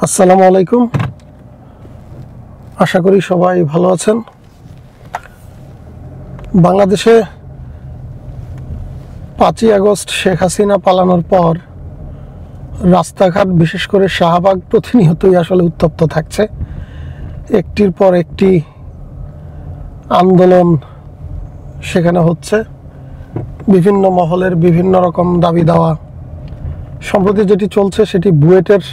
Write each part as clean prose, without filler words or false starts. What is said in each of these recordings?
আসসালামু আলাইকুম। আশা করি সবাই ভালো আছেন। বাংলাদেশে 5ই আগস্ট শেখ হাসিনা পালানোর পর রাস্তাঘাট বিশেষ করে শাহবাগ প্রতিনিয়তই আসলে উত্তপ্ত থাকছে। একটির পর একটি আন্দোলন সেখানে হচ্ছে, বিভিন্ন মহলের বিভিন্ন রকম দাবি দেওয়া। সম্প্রতি যেটি চলছে সেটি বুয়েটের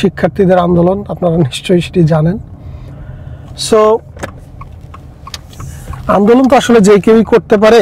শিক্ষার্থীদের আন্দোলন, আপনারা নিশ্চয়ই সেটি জানেন। সো আন্দোলন তো আসলে যে কেউই করতে পারে,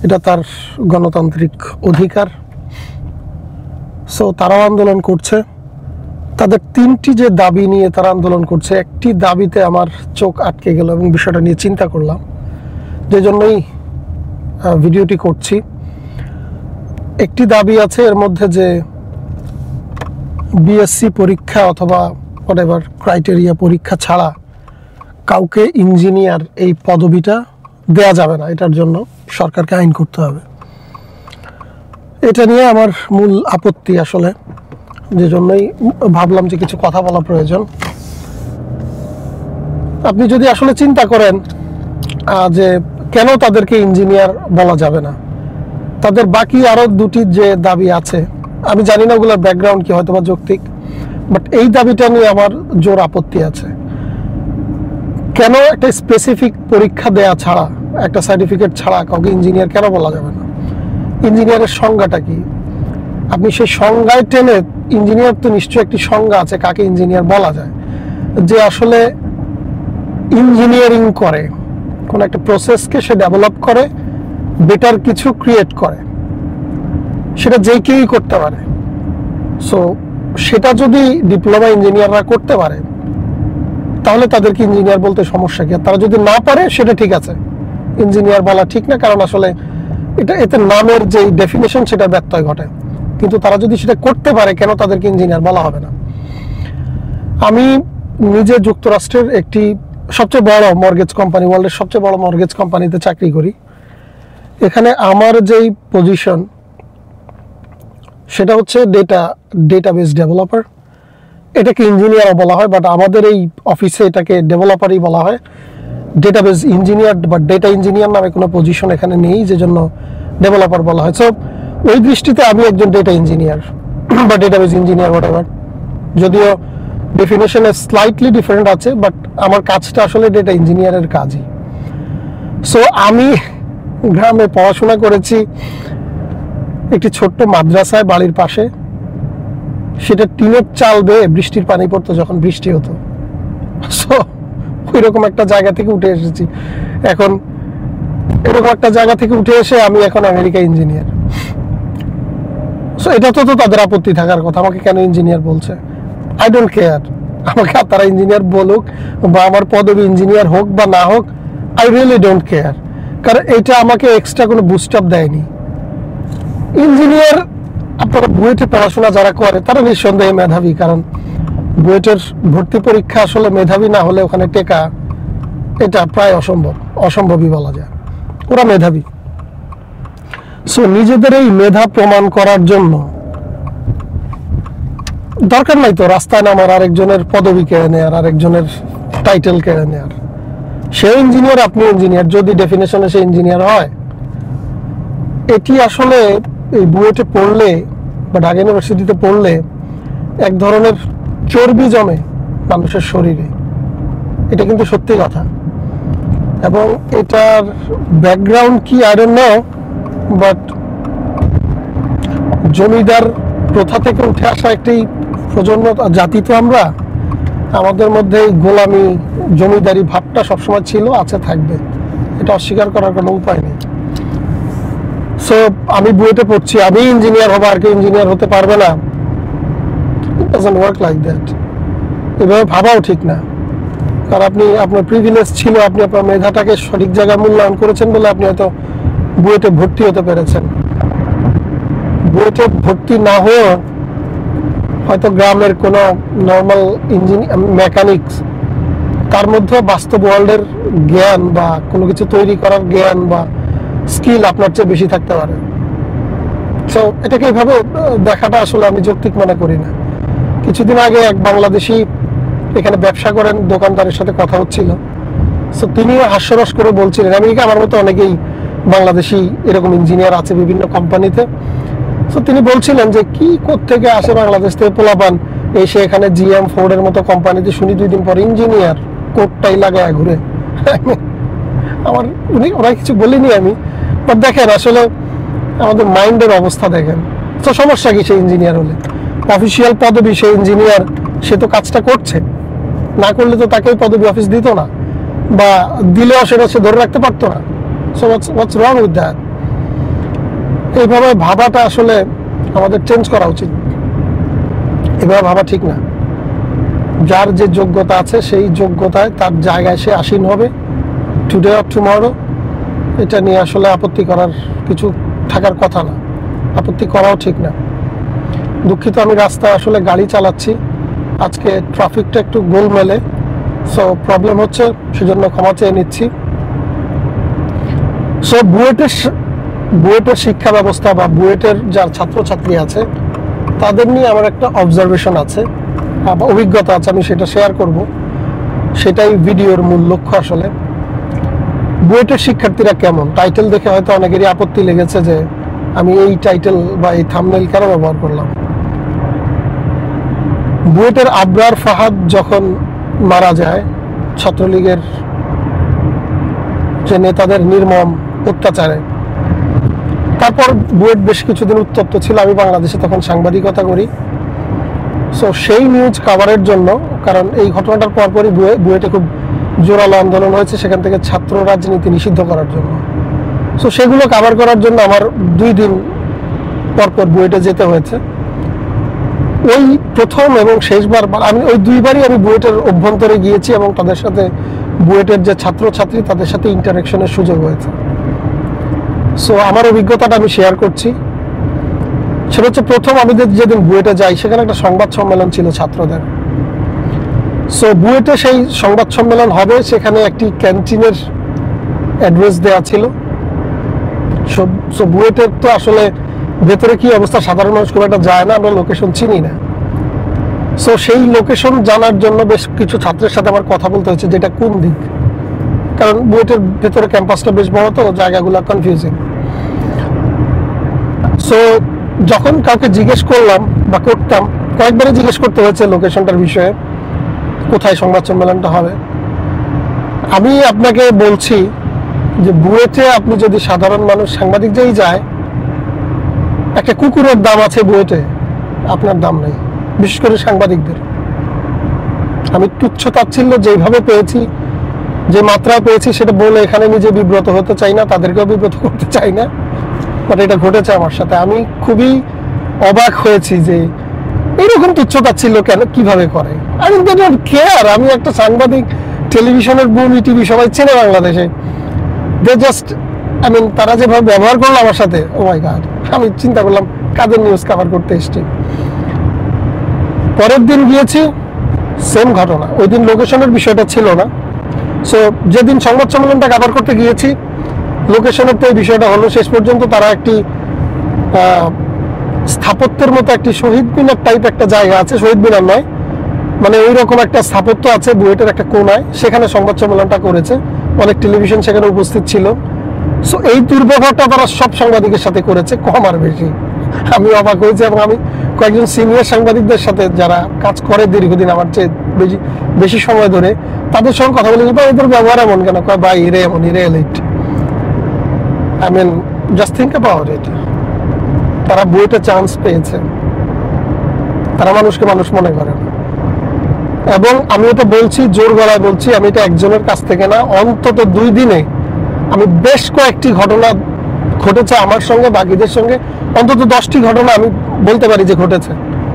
এটা তার গণতান্ত্রিক অধিকার। সো তারাও আন্দোলন করছে। তাদের 3টি যে দাবি নিয়ে তারা আন্দোলন করছে, একটি দাবিতে আমার চোখ আটকে গেল এবং বিষয়টা নিয়ে চিন্তা করলাম, যে জন্যই ভিডিওটি করছি। একটি দাবি আছে এর মধ্যে যে বিএসসি পরীক্ষা অথবা হোয়াটএভার ক্রাইটেরিয়া পরীক্ষা ছাড়া কাউকে ইঞ্জিনিয়ার এই পদবিটা দেয়া যাবে না, এটার জন্য সরকারকে আইন করতে হবে। এটা নিয়ে আমার মূল আপত্তি আসলে, যে জন্যই ভাবলাম যে কিছু কথা বলা প্রয়োজন। আপনি যদি আসলে চিন্তা করেন যে কেন তাদেরকে ইঞ্জিনিয়ার বলা যাবে না, তাদের বাকি আরো 2টি যে দাবি আছে, আমি জানি না ওগুলোর ব্যাকগ্রাউন্ড কি, হয়তো বা যৌক্তিক, বাট এই দাবিটা নিয়ে আমার জোর আপত্তি আছে। কেন একটা স্পেসিফিক পরীক্ষা দেয়া ছাড়া, একটা সার্টিফিকেট ছাড়া কাউকে ইঞ্জিনিয়ার কেন বলা যাবে না? ইঞ্জিনিয়ারের সংজ্ঞাটা কি? আপনি সেই সংজ্ঞায় টেনে, ইঞ্জিনিয়ার তো নিশ্চয়ই একটি সংজ্ঞা আছে কাকে ইঞ্জিনিয়ার বলা যায়, যে আসলে ইঞ্জিনিয়ারিং করে, কোন একটা প্রসেসকে সে ডেভেলপ করে, বেটার কিছু ক্রিয়েট করে, সেটা যে কেউই করতে পারে। সো সেটা যদি ডিপ্লোমা ইঞ্জিনিয়াররা করতে পারে, তাহলে তাদেরকে ইঞ্জিনিয়ার বলতে সমস্যা কি? তারা যদি না পারে সেটা ঠিক আছে, ইঞ্জিনিয়ার বলা ঠিক না, কারণ আসলে এতে নামের যে ডেফিনেশন সেটা ব্যত্যয় ঘটে। কিন্তু তারা যদি সেটা করতে পারে, কেন তাদেরকে ইঞ্জিনিয়ার বলা হবে না? আমি নিজে যুক্তরাষ্ট্রের একটি সবচেয়ে বড় মর্গেজ কোম্পানি, ওয়ার্ল্ডের সবচেয়ে বড় মর্গেজ কোম্পানিতে চাকরি করি। এখানে আমার যেই পজিশন সেটা হচ্ছে ডেটাবেস ডেভেলপার। এটাকে ইঞ্জিনিয়ারও বলা হয়, বাট আমাদের এই অফিসে এটাকে ডেভেলপারই বলা হয়। ডেটাবেস ইঞ্জিনিয়ার বা ডেটা ইঞ্জিনিয়ার নামে কোনো পজিশন এখানে নেই, যে জন্য ডেভেলপার বলা হয়। সো ওই দৃষ্টিতে আমি একজন ডেটা ইঞ্জিনিয়ার বা ডেটাবেস ইঞ্জিনিয়ার হোয়াটএভার, যদিও ডেফিনেশনে স্লাইটলি ডিফারেন্ট আছে, বাট আমার কাজটা আসলে ডেটা ইঞ্জিনিয়ারের কাজই। সো আমি গ্রামে পড়াশোনা করেছি একটি ছোট্ট মাদ্রাসায় বাড়ির পাশে, সেটা টিনের চাল বেয়ে বৃষ্টির পানি পড়তো যখন বৃষ্টি হতো। সো ওই রকম একটা জায়গা থেকে উঠে এসেছি। এখন এরকম একটা জায়গা থেকে উঠে এসে আমি এখন আমেরিকা ইঞ্জিনিয়ার। সো এটা তো তাদের আপত্তি থাকার কথা, আমাকে কেন ইঞ্জিনিয়ার বলছে। আই ডোন্ট কেয়ার, আমাকে তারা ইঞ্জিনিয়ার বলুক বা আমার পদবি ইঞ্জিনিয়ার হোক বা না হোক, আই রিয়েলি ডোন্ট কেয়ার, কারণ এটা আমাকে এক্সট্রা কোনো বুস্ট আপ দেয়নি। ইঞ্জিনিয়ার, আপনারা বুয়েটে পড়াশোনা যারা করে তারা নিঃসন্দেহে মেধাবী, কারণ বুয়েটের ভর্তি পরীক্ষা আসলে মেধাবী না হলে ওখানে টেকা, এটা প্রায় অসম্ভবই বলা যায়। ওরা মেধাবী। সো নিজেদের এই মেধা প্রমাণ করার জন্য দরকার নাই তো রাস্তায় নামার, আরেকজনের পদবি কেড়ে নেয়ার, আরেকজনের টাইটেল কেড়ে নেয়ার। সে ইঞ্জিনিয়ার, আপনি ইঞ্জিনিয়ার, যদি ডেফিনেশনে সে ইঞ্জিনিয়ার হয়। এটি আসলে এই বুয়েটে পড়লে বা ঢাকা ইউনিভার্সিটিতে পড়লে এক ধরনের চর্বি জমে মানুষের শরীরে, এটা কিন্তু সত্যি কথা। এবং এটার ব্যাকগ্রাউন্ড কি আই ডোন্ট নো, বাট জমিদার প্রথা থেকে উঠে আসা একটি প্রজন্ম জাতি তো আমরা, আমাদের মধ্যে এই গোলামি জমিদারি ভাবটা সবসময় ছিল, আছে, থাকবে, এটা অস্বীকার করার কোনো উপায় নেই। সো আমি বুয়েটে পড়ছি, আমি ইঞ্জিনিয়ার হবো, আর কেউ ইঞ্জিনিয়ার হতে পারবে না, it doesn't work like that. এভাবে ভাবাও ঠিক না, কারণ আপনার প্রিভিলেজ ছিল, আপনি আপনার মেধাটাকে সঠিক জায়গায় মূল্যায়ন করেছেন বলে আপনি হয়তো বুয়েটে ভর্তি হতে পেরেছেন। বুয়েটে ভর্তি না হয়ে হয়তো গ্রামের কোনো নর্মাল ইঞ্জিনিয়ার, মেকানিক্স, তার মধ্যে বাস্তব ওয়ার্ল্ডের জ্ঞান বা কোনো কিছু তৈরি করার জ্ঞান বা স্কিল আপনার চেয়ে বেশি থাকতে পারে। সো এটাকে এইভাবে দেখাটা আসলে আমি যৌক্তিক মনে করি না। কিছুদিন আগে এক বাংলাদেশি এখানে ব্যবসা করেন, দোকানদারের সাথে কথা হচ্ছিল। সো তিনিও হাস্যরস করে বলছিলেন, আমেরিকা আমার মতো অনেকেই বাংলাদেশি এরকম ইঞ্জিনিয়ার আছে বিভিন্ন কোম্পানিতে। সো তিনি বলছিলেন যে কি কোত্থেকে আসে বাংলাদেশ থেকে পোলাপান এসে এখানে জিএম ফোর্ডের মতো কোম্পানিতে, শুনি 2 দিন পর ইঞ্জিনিয়ার, কোটটাই লাগায় ঘুরে। আমার ওরা কিছু বলিনি আমি, বাট দেখেন আসলে আমাদের মাইন্ডের অবস্থা দেখেন। তো সমস্যা কি সেই ইঞ্জিনিয়ার হলে? অফিসিয়াল পদবি, সে ইঞ্জিনিয়ার, সে তো কাজটা করছে, না করলে তো তাকে পদবি অফিস দিত না, বা দিলেও সেটা সে ধরে রাখতে পারতো না। So what's wrong with that? এইভাবে ভাবাটা আসলে আমাদের চেঞ্জ করা উচিত। এভাবে ভাবা ঠিক না। যার যে যোগ্যতা আছে সেই যোগ্যতায় তার জায়গায় সে আসীন হবে, টুডে অর টুমরো। এটা নিয়ে আসলে আপত্তি করার কিছু থাকার কথা না, আপত্তি করাও ঠিক না। দুঃখিত, আমি রাস্তায় আসলে গাড়ি চালাচ্ছি, আজকে ট্রাফিকটা একটু গোলমেলে, সো প্রবলেম হচ্ছে, সেজন্য ক্ষমা চেয়ে নিচ্ছি। সো বুয়েটের শিক্ষা ব্যবস্থা বা বুয়েটের যার ছাত্রছাত্রী আছে তাদের নিয়ে আমার একটা অবজারভেশন আছে বা অভিজ্ঞতা আছে, আমি সেটা শেয়ার করব। সেটাই ভিডিওর মূল লক্ষ্য। আসলে বুয়েটের শিক্ষার্থীরা কেমন, টাইটেল দেখে হয়তো অনেকেরই আপত্তি লেগেছে যে আমি এই টাইটেল বা এই থাম্বনেইল কেন ব্যবহার করলাম। বুয়েটের আবরার ফাহাদ যখন মারা যায় ছাত্রলীগের যে নেতাদের নির্মম অত্যাচারে, তারপর বুয়েট বেশ কিছুদিন উত্তপ্ত ছিল। আমি বাংলাদেশে তখন সাংবাদিকতা করি। সো সেই নিউজ কাভারের জন্য, কারণ এই ঘটনাটার পরপরই বুয়েটে খুব জোরালো আন্দোলন হয়েছে সেখান থেকে ছাত্র রাজনীতি নিষিদ্ধ করার জন্য। সো সেগুলো কাভার করার জন্য আমার 2 দিন পরপর বুয়েটে যেতে হয়েছে। ওই প্রথম এবং শেষবার আমি ওই 2বারই আমি বুয়েটের অভ্যন্তরে গিয়েছি এবং তাদের সাথে বুয়েটের যে ছাত্রছাত্রী তাদের সাথে ইন্টারাকশনের সুযোগ হয়েছে। সো আমার অভিজ্ঞতাটা আমি শেয়ার করছি। সেটা হচ্ছে, প্রথম আমি যেদিন বুয়েটে যাই সেখানে একটা সংবাদ সম্মেলন ছিল ছাত্রদের। সো বুয়েটে সেই সংবাদ সম্মেলন হবে, সেখানে একটি ক্যান্টিনের অ্যাড্রেস দেওয়া ছিল। সো বুয়েটের তো আসলে ভেতরে কি অবস্থা সাধারণ মানুষ খুব একটা যায় না, আমরা লোকেশন চিনি না। সো সেই লোকেশন জানার জন্য বেশ কিছু ছাত্রের সাথে আমার কথা বলতে হয়েছে, যেটা কোন দিক, কারণ বুয়েটের ভেতরে ক্যাম্পাসটা বেশ বড়, তো জায়গাগুলো কনফিউজিং। সো যখন কাউকে জিজ্ঞেস করলাম বা করতাম, কয়েকবারই জিজ্ঞেস করতে হয়েছে লোকেশনটার বিষয়ে, কোথায় সংবাদ সম্মেলনটা হবে। আমি আপনাকে বলছি যে বুয়েটে আপনি যদি সাধারণ মানুষ, সাংবাদিক যেই যায়, একটা কুকুরের দাম আছে বুয়েটে, আপনার দাম নেই, বিশেষ করে সাংবাদিকদের। আমি তুচ্ছ তাচ্ছিল্য যেভাবে পেয়েছি, যে মাত্রায় পেয়েছি, সেটা বলে এখানে নিজে বিব্রত হতে চাই না, তাদেরকেও বিব্রত করতে চাই না, বাট এটা ঘটেছে আমার সাথে। আমি খুবই অবাক হয়েছি যে এইরকম তুচ্ছ তাচ্ছিল্য কেন, কিভাবে করে। আমি ডোন্ট কেয়ার, আমি একটা সাংবাদিক, টেলিভিশনের বুম, টিভি সবাই চেনে বাংলাদেশে। দে জাস্ট, তারা যেভাবে ব্যবহার করলো আমার সাথে, ও মাই গড, আমি চিন্তা করলাম কাদের নিউজ কভার করতে এসছি। পরের দিন গিয়েছি, সেম ঘটনা। ওই দিন লোকেশনের বিষয়টা ছিল না। সো যেদিন সংবাদ সম্মেলনটা কভার করতে গিয়েছি, লোকেশনের তো এই বিষয়টা হলো। শেষ পর্যন্ত তারা একটি স্থাপত্যের মতো একটি শহীদ মিনার টাইপ একটা জায়গা আছে, শহীদ মিনার নয়, মানে ওই রকম একটা স্থাপত্য আছে বুয়েটের একটা কোনায়, সেখানে সংবাদ সম্মেলনটা করেছে। অনেক টেলিভিশন সেখানে উপস্থিত ছিল। সো এই দুর্ব্যবহারটা তারা সব সাংবাদিকের সাথে করেছে, কম আর বেশি। আমি অবাক হয়েছি, এবং আমি কয়েকজন সিনিয়র সাংবাদিকদের সাথে যারা কাজ করে দীর্ঘদিন আমার চেয়ে বেশি সময় ধরে, তাদের সঙ্গে কথা বলেছি, বা এদের ব্যবহার এমন কেন, কয় ভাই এরে এমন, এরে elite. Just think about it. তারা বুয়েটে চান্স পেয়েছে, তারা মানুষকে মানুষ মনে করে না। এবং আমি এটা বলছি, জোর গলায় বলছি, আমি এটা একজনের কাছ থেকে না, অন্তত 2 দিনে আমি বেশ কয়েকটি ঘটনা ঘটেছে আমার সঙ্গে, বাকিদের সঙ্গে অন্তত 10টি ঘটনা আমি বলতে পারি যে ঘটেছে,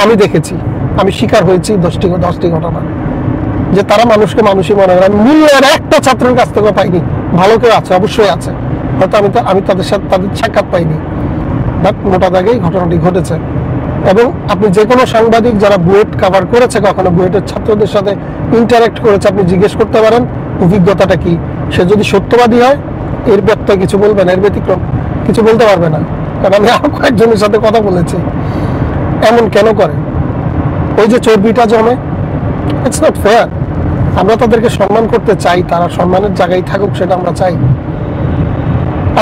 আমি দেখেছি, আমি শিকার হয়েছি 10টি ঘটনা, যে তারা মানুষকে মানুষই মনে করে। মূল্যের একটা ছাত্রের কাছ থেকে পাইনি, ভালো কেউ আছে, অবশ্যই আছে, হয়তো আমি তাদের সাথে তাদের সাক্ষাৎ পাইনি, বাট মোটা দাগেই ঘটনাটি ঘটেছে। এবং আপনি যে কোনো সাংবাদিক যারা বুয়েট কভার করেছে, কখনো বুয়েটের ছাত্রদের সাথে ইন্টারাক্ট করেছে, আপনি জিজ্ঞেস করতে পারেন অভিজ্ঞতাটা কি। সে যদি সত্যবাদী হয়, এর ব্যত্যয় কিছু বলবে না, এর ব্যতিক্রম কিছু বলতে পারবে না। কারণ আমি আরো কয়েকজনের সাথে কথা বলেছি, এমন কেন করে। ওই যে চর্বিটা জমে, ইটস নট ফেয়ার। আমরা তাদেরকে সম্মান করতে চাই, তারা সম্মানের জায়গায় থাকুক, সেটা আমরা চাই।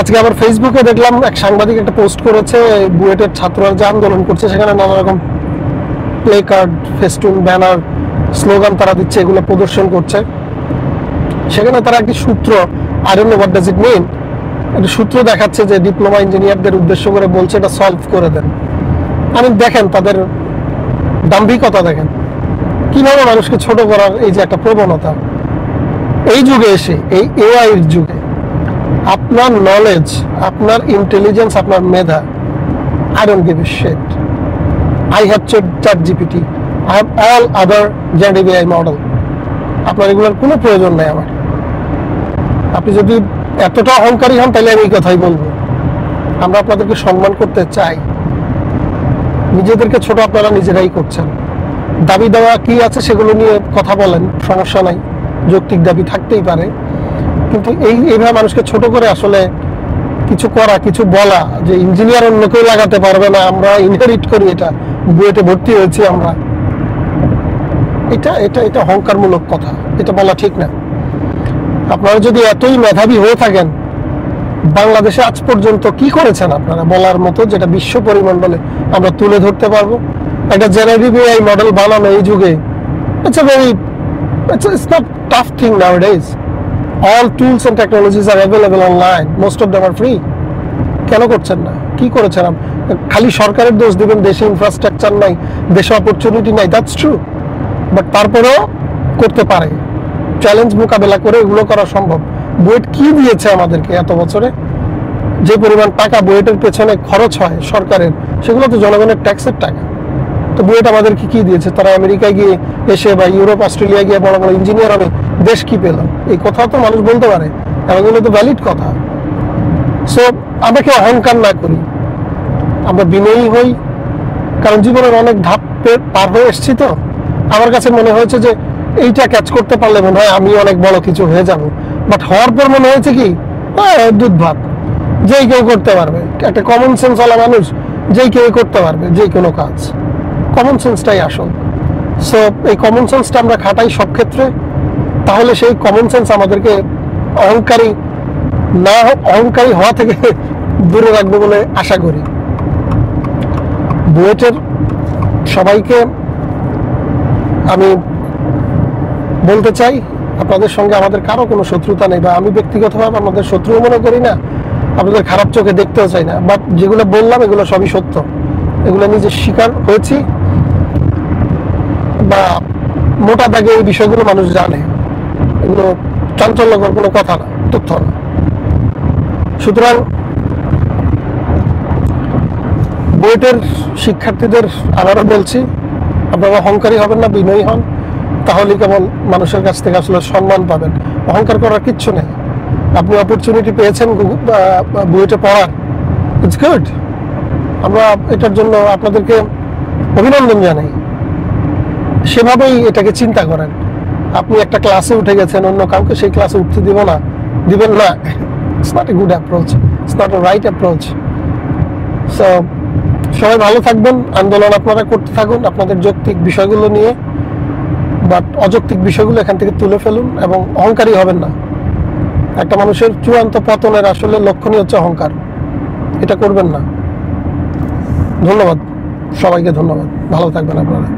আজকে আবার ফেসবুকে দেখলাম এক সাংবাদিক একটা পোস্ট করেছে, বুয়েটের ছাত্ররা যে আন্দোলন করছে সেখানে নানা রকম placard, festoon, banner, slogan তারা দিচ্ছে, এগুলো প্রদর্শন করছে। সেখানে তারা একটি সূত্র, I don't know what does it mean, একটা সূত্র দেখাচ্ছে যে ডিপ্লোমা ইঞ্জিনিয়ারদের উদ্দেশ্য করে বলছে এটা সলভ করে দেন। আমি দেখেন তাদের দাম্ভিকতা, দেখেন কিভাবে মানুষকে ছোট করার এই যে একটা প্রবণতা। এই যুগে এসে, এই এআই এর যুগে আপনার নলেজ, আপনার ইন্টেলিজেন্স, আপনার মেধা, I don't give a shit. I have ChatGPT, I have all other generative AI model. আপনার এগুলোর কোনো প্রয়োজন নেই আমার। আপনি যদি এতটা অহংকারী হন তাহলে আমি এই কথাই বলবো। আমরা আপনাদেরকে সম্মান করতে চাই, নিজেদেরকে ছোট আপনারা নিজেরাই করছেন। দাবি দেওয়া কি আছে সেগুলো নিয়ে কথা বলেন, সমস্যা নাই, যৌক্তিক দাবি থাকতেই পারে, কিন্তু এইভাবে মানুষকে ছোট করে আসলে কিছু করা, কিছু বলা যে ইঞ্জিনিয়ার অন্য কেউ লাগাতে পারবে না, আমরা ইনহেরিট করি, এটা বুয়েটে ভর্তি হয়েছি আমরা, এটা এটা এটা অহংকারমূলক কথা, এটা বলা ঠিক না। আপনারা যদি এতই মেধাবী হয়ে থাকেন, বাংলাদেশে আজ পর্যন্ত কি করেছেন আপনারা বলার মতো, যেটা বিশ্ব পরিমণ্ডলে আমরা তুলে ধরতে পারবো? একটা জেনারেটিভ এআই মডেল বানানো এই যুগে, it's not tough thing নাওয়াডেজ। All tools and technologies are available online. Most of them are free. কেন করছেন না? কি করেছেন? খালি সরকারের দোষ দিবেন, দেশে ইনফ্রাস্ট্রাকচার নাই, দেশে অপরচুনিটি নাই, দ্যাটস ট্রু। বাট তারপরেও করতে পারে, চ্যালেঞ্জ মোকাবেলা করে এগুলো করা সম্ভব। বুয়েট কি দিয়েছে আমাদেরকে এত বছরে? যে পরিমাণ টাকা বুয়েটের পেছনে খরচ হয় সরকারের, সেগুলো তো জনগণের ট্যাক্সের টাকা। তো বুয়েট আমাদেরকে কি দিয়েছে? তারা আমেরিকায় গিয়ে এসে বা ইউরোপ, অস্ট্রেলিয়া গিয়ে বড় বড় ইঞ্জিনিয়ার হবে, দেশ কি পেল? এই কথা তো মানুষ বলতে পারে, এবং এগুলো তো ভ্যালিড কথা। সো আমরা কেউ অহংকার না করি, আমরা বিনয়ী হই, কারণ জীবনের অনেক ধাপ পার হয়ে এসেছি। তো আমার কাছে মনে হয়েছে যে এইটা ক্যাচ করতে পারলে মনে হয় আমি অনেক বড় কিছু হয়ে যাব, বাট হওয়ার পর মনে হয়েছে কি, দুধ ভাত, যেই কেউ করতে পারবে, একটা কমন সেন্স ওয়ালা মানুষ, যেই কেউ করতে পারবে যে কোনো কাজ। কমন সেন্সটাই আসল। সো এই কমন সেন্সটা আমরা খাটাই সব ক্ষেত্রে, তাহলে সেই কমন সেন্স আমাদেরকে অহংকারী হওয়া থেকে দূরে রাখবে বলে আশা করি। বুয়েটের সবাইকে আমি বলতে চাই, আপনাদের সঙ্গে আমাদের কারো কোনো শত্রুতা নেই, বা আমি ব্যক্তিগতভাবে আপনাদের শত্রুও মনে করি না, আপনাদের খারাপ চোখে দেখতেও চাই না। বাট যেগুলো বললাম এগুলো সবই সত্য, এগুলো নিজে শিকার হয়েছি, বা মোটা দাগে এই বিষয়গুলো মানুষ জানে, এগুলো চাঞ্চল্যকর কোনো কথা না, তথ্য না। সুতরাং বুয়েটের শিক্ষার্থীদের আবারও বলছি, আপনারা অহংকারী হবেন না, বিনয়ী হন, তাহলে কেবল মানুষের কাছ থেকে আসলে সম্মান পাবেন। অহংকার করার কিচ্ছু নেই। আপনি অপরচুনিটি পেয়েছেন বুয়েটে পড়ার, ইটস গুড। আমরা এটার জন্য আপনাদেরকে অভিনন্দন জানাই। সেভাবেই এটাকে চিন্তা করেন। আপনি একটা ক্লাসে উঠে গেছেন, অন্য কাউকে সেই ক্লাসে উঠতে দিবেন না, it's not a good approach, it's not a right approach. So সবাই ভালো থাকবেন, আন্দোলন আপনারা করতে থাকুন আপনাদের যৌক্তিক বিষয়গুলো নিয়ে, বাট অযৌক্তিক বিষয়গুলো এখান থেকে তুলে ফেলুন, এবং অহংকারী হবেন না। একটা মানুষের চূড়ান্ত পতনের আসলে লক্ষণই হচ্ছে অহংকার, এটা করবেন না। ধন্যবাদ সবাইকে, ধন্যবাদ, ভালো থাকবেন আপনারা।